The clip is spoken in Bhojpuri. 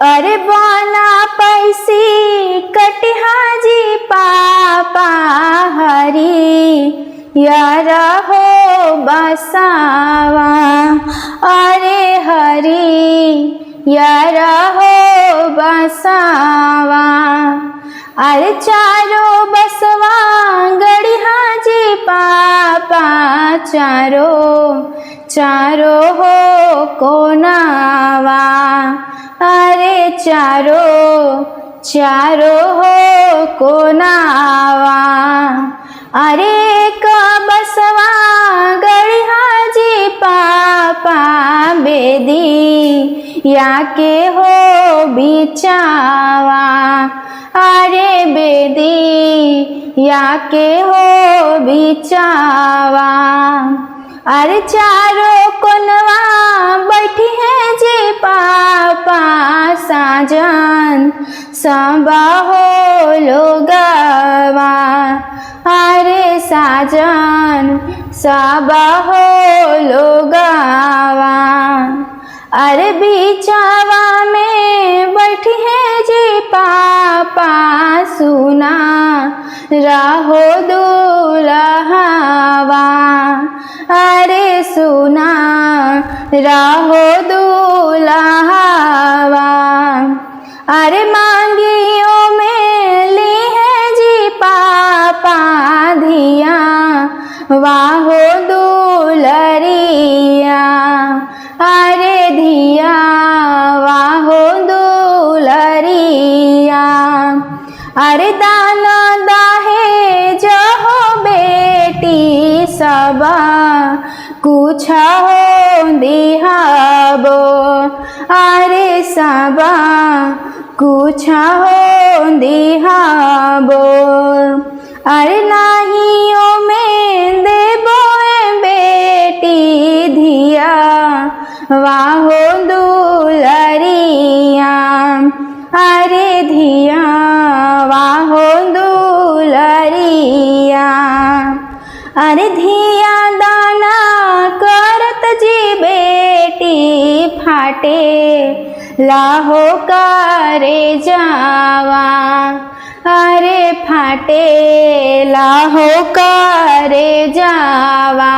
अरे बाना पैसी कटिहाजी पापा हरी यार हो बसावा। अरे हरी यार हो बसावा। अरे चारो बसवा गड़िहाजी पापा चारो चारो हो कोनावा। अरे चारो चारो हो कोनावा। अरे का बसवा गड़िहाजी पापा बेदी या के हो बिचावा। अरे बेदी या के हो बिचावा। अरे चारो कोनवा बैठी है जी पापा साजन सबा हो लोगवा। अरे साजन सबा हो लोगवा। अरे बिचावा में बैठी है जी पापा सुना राहो दुल्हावा। अरे सुना राहो दुल्हावा। अरे मांगियों में ली है जी पापा धिया वाहो दुलरिया। अरे धिया वाहो दुलरिया। अरे दाना दाहे जो हो बेटी सबा कुछ हो दिहाबो। अरे सबा कुछ हो दिहाबो। अरे नाहियों में देबो बेटी धिया वाहो दुलरिया। अरे धिया वाहो दुलरिया। अरे धिया दाना करत जी बेटी फाटे लाहो करे जावा। अरे फाटे लाहो करे जावा।